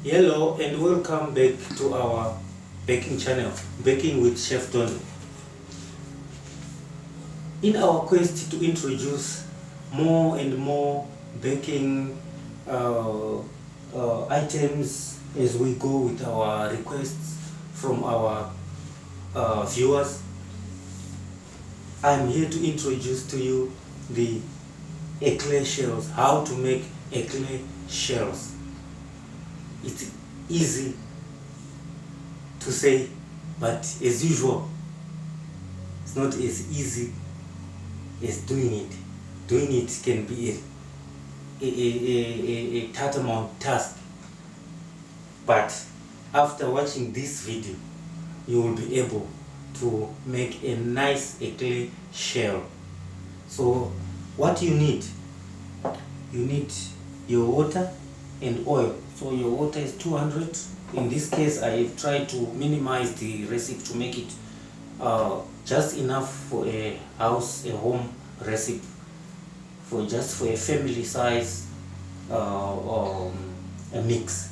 Hello and welcome back to our baking channel, Baking with Chef Donald. In our quest to introduce more and more baking items as we go with our requests from our viewers, I'm here to introduce to you the ECLAIR shells, how to make ECLAIR shells. It's easy to say, but as usual, it's not as easy as doing it. Doing it can be a tantamount task, but after watching this video, you will be able to make a nice ECLAIR shell. So what you need your water and oil. So your water is 200. In this case, I have tried to minimize the recipe to make it just enough for a home recipe, for a family size a mix.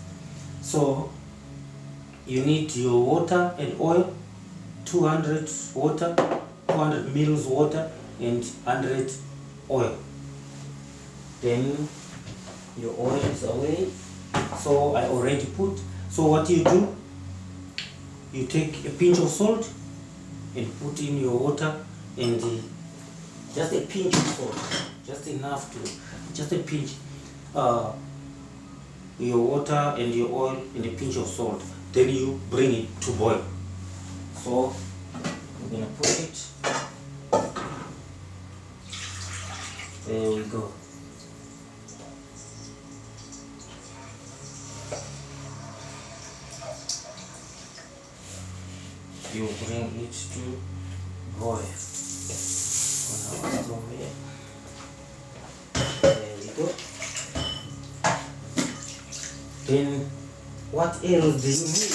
So you need your water and oil, 200 water, 200 mils water and 100 oil. Then your oil is away, so I already put. So what you do, you take a pinch of salt and put in your water, and just a pinch of salt, just enough to, just a pinch, your water and your oil and a pinch of salt. Then you bring it to boil. So we're gonna put it, there we go. You bring it to boil on our stove here. There we go. Then what else do you need?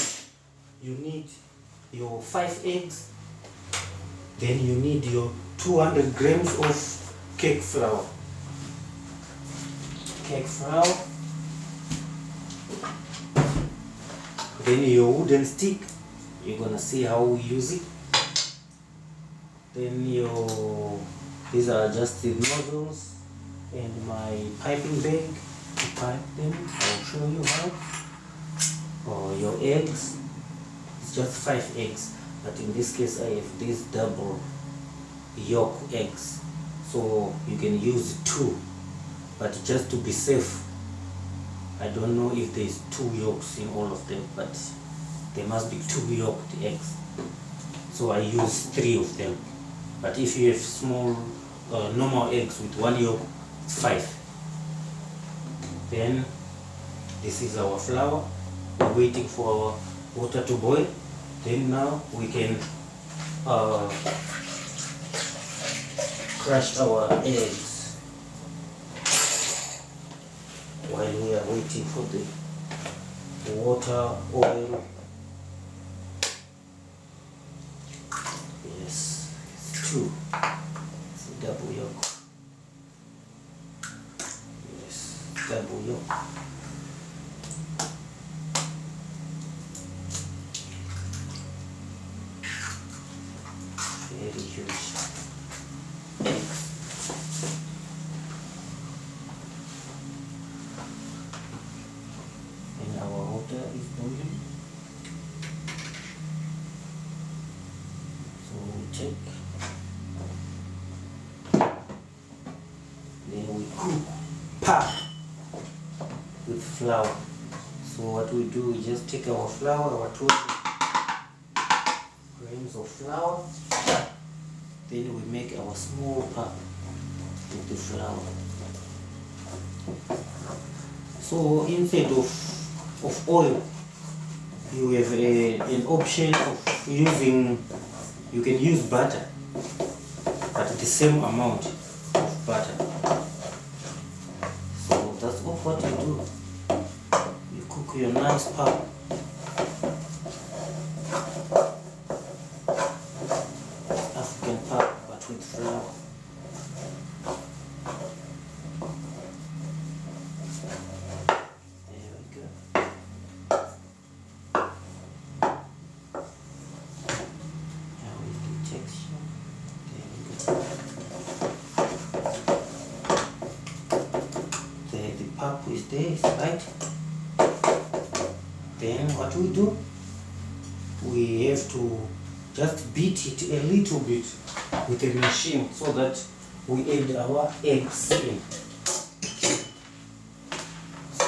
You need your 5 eggs. Then you need your 200 grams of cake flour. Cake flour. Then your wooden stick. You're gonna see how we use it. Then these are just the nozzles and my piping bag to pipe them. I'll show you how. Or your eggs. It's just 5 eggs, but in this case I have these double yolk eggs, so you can use 2, but just to be safe, I don't know if there's 2 yolks in all of them, but there must be 2 yolked eggs, so I use 3 of them. But if you have small normal eggs with 1 yolk, it's 5. Then this is our flour. We're waiting for our water to boil. Then now we can crush our eggs while we are waiting for the water, oil. Yes, it's 2. It's a double yolk. Yes, double yolk. Very huge eggs. And our water is boiling. So we check. Then we cook with flour. So what we do, we just take our flour, our 200 grams of flour. Then we make our small pap with the flour. So instead of oil, you have an option of using, you can use butter, but the same amount of butter. So that's all what you do. You cook your nice pap. African pap, but with flour. There we go. there is right. Then what we do, we have to just beat it a little bit with a machine so that we add our eggs in. So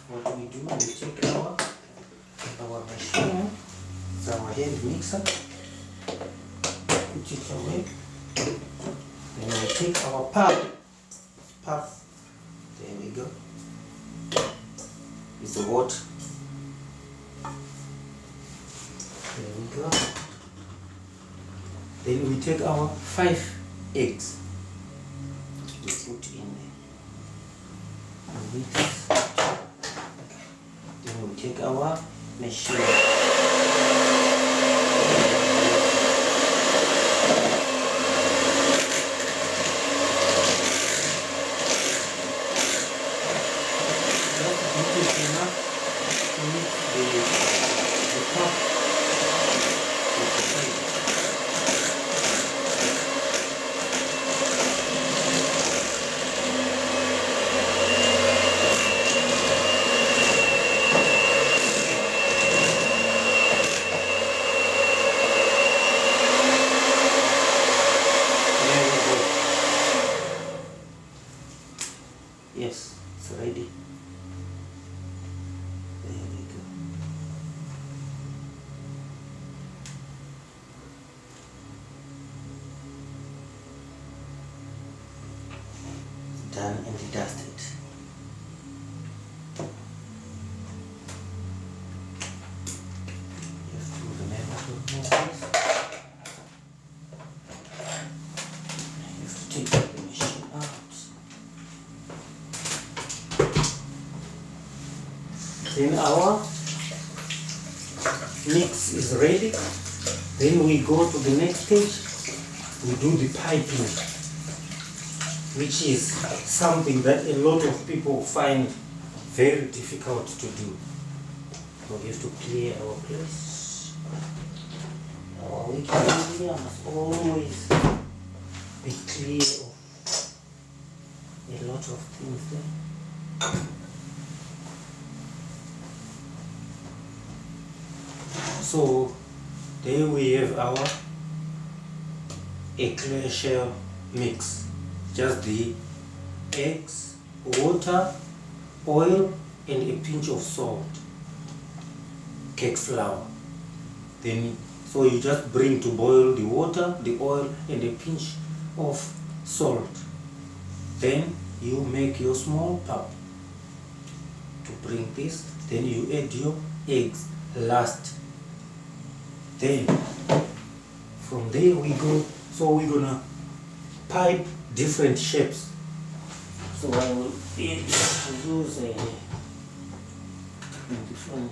what we do, we take our machine, it's our hand mixer, put it away. Then we take our puff, there we go. It's hot. There we go. Then we take our 5 eggs. We put in there. And mix. Then we take our machine. Yes, it's ready. There we go. It's done and dusted. You have to remember to move this. You have to take the machine out. Then our mix is ready. Then we go to the next stage. We do the piping, which is something that a lot of people find very difficult to do. So we have to clear our place. Our wick area must always be clear of a lot of things there. So there we have our ECLAIR shell mix. Just the eggs, water, oil and a pinch of salt, cake flour. Then so you just bring to boil the water, the oil and a pinch of salt. Then you make your small pulp to bring this. Then you add your eggs last. Then from there we go, so we're gonna pipe different shapes. So I will use a different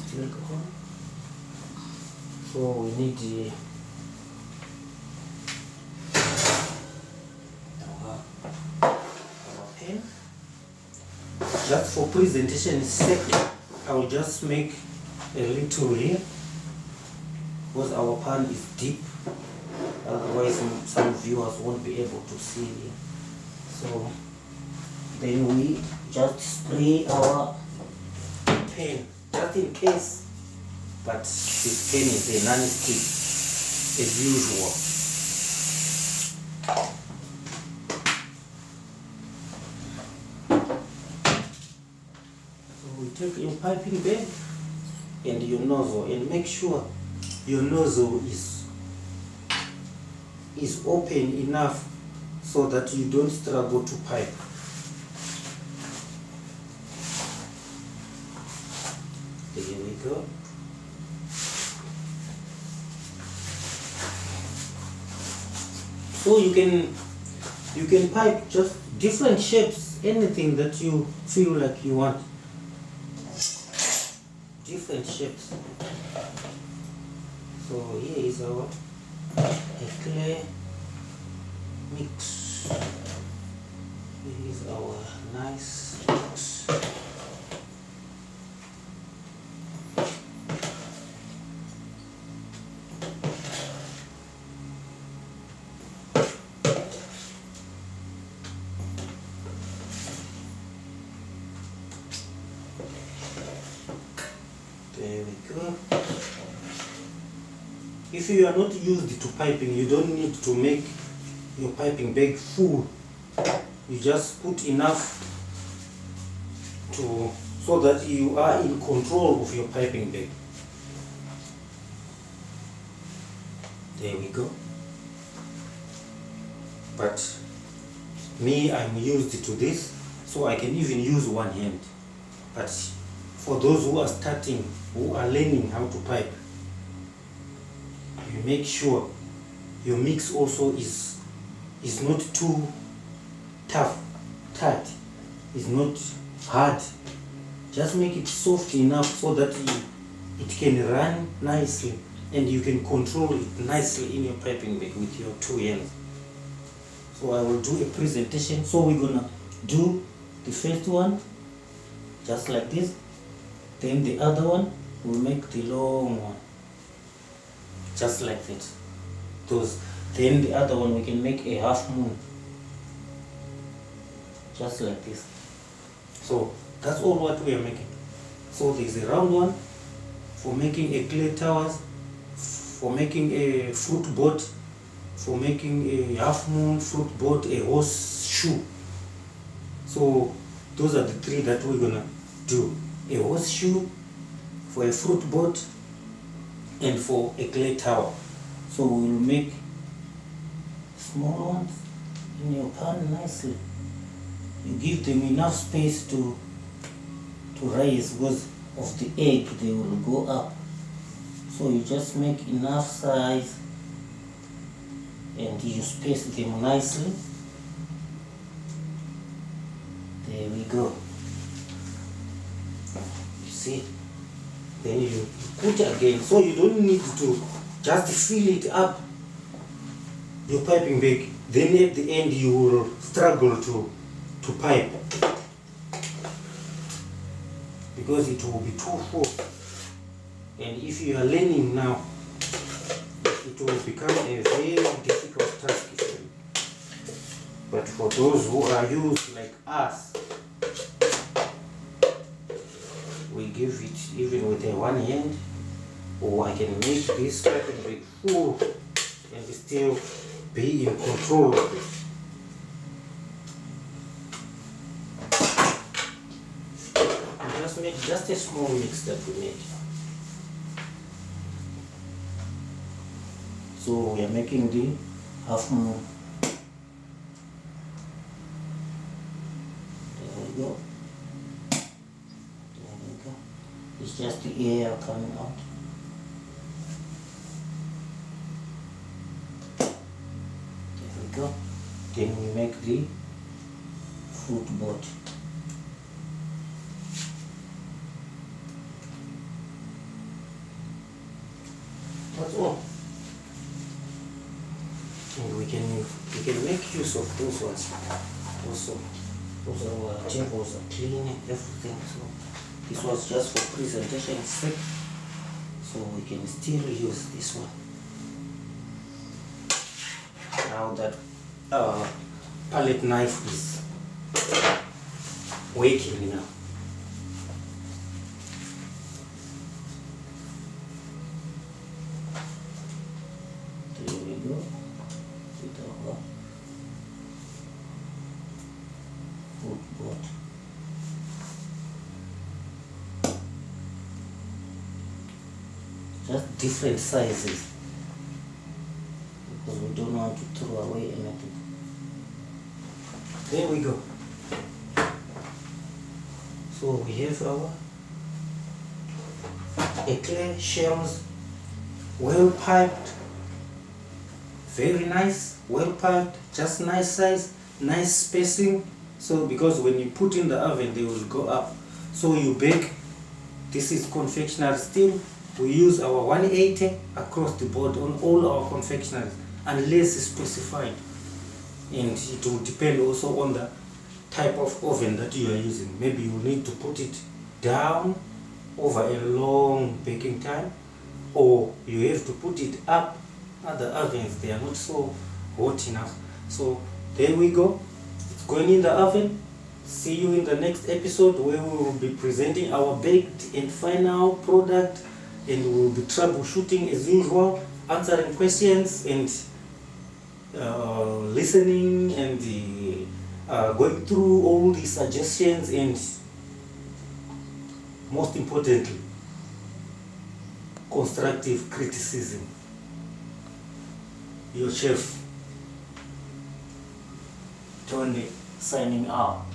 steel cord. So we need our pen. Just for presentation sake, I will just make a little here, because our pan is deep, otherwise some viewers won't be able to see it. So then we just spray our pen, just in case, but this pen is a non-stick as usual. So we take your piping bag and your nozzle, and make sure your nozzle is open enough so that you don't struggle to pipe. There we go. So you can pipe just different shapes, anything that you feel like you want. Different shapes. So here is our ECLAIR mix. Here is our nice mix. If you are not used to piping, you don't need to make your piping bag full. You just put enough so that you are in control of your piping bag. There we go. But me, I'm used to this, so I can even use one hand. But for those who are starting, who are learning how to pipe, you make sure your mix also is not too tight, it's not hard. Just make it soft enough so that it can run nicely and you can control it nicely in your piping bag with your two hands. So I will do a presentation. So we're gonna do the first one just like this, then the other one we'll make the long one just like that. Then the other one we can make a half moon just like this. So that's all what we are making. So there's a round one for making ECLAIR towers, for making a fruit boat, for making a half moon, fruit boat, a horseshoe. So those are the three that we're gonna do: a horseshoe, for a fruit boat, and for a ECLAIR tower. So we'll make small ones in your pan nicely. You give them enough space to rise, because of the egg they will go up. So you just make enough size and you space them nicely. There we go. You see? Then you put again, so you don't need to just fill it up, your piping bag. Then at the end you will struggle to pipe, because it will be too full. And if you are learning now, it will become a very difficult task for you. But for those who are used like us, we give it even with a one hand, or I can make this piping bag full and still be in control of it. We just make just a small mix that we made. So we are making the half moon. There we go. There we go. It's just the air coming out. There we go. Then we make the fruit boat. That's all. And we can make use of those ones also. Those our tables are clean and everything. So this was just for presentation sake. So we can still use this one. Now that palette knife is working now. There we go. With our footboard. Just different sizes, because we don't want to throw away anything. There we go. So we have our ECLAIR shells, well piped, very nice, well piped, just nice size, nice spacing. So because when you put in the oven they will go up. So you bake, this is confectionery still. We use our 180 across the board on all our confectioneries, unless specified. And it will depend also on the type of oven that you are using. Maybe you need to put it down over a long baking time, or you have to put it up. Other ovens, they are not so hot enough. So there we go. It's going in the oven. See you in the next episode, where we will be presenting our baked and final product, and we will be troubleshooting as usual. answering questions and listening and going through all the suggestions, and most importantly, constructive criticism. Your chef, Tony, signing out.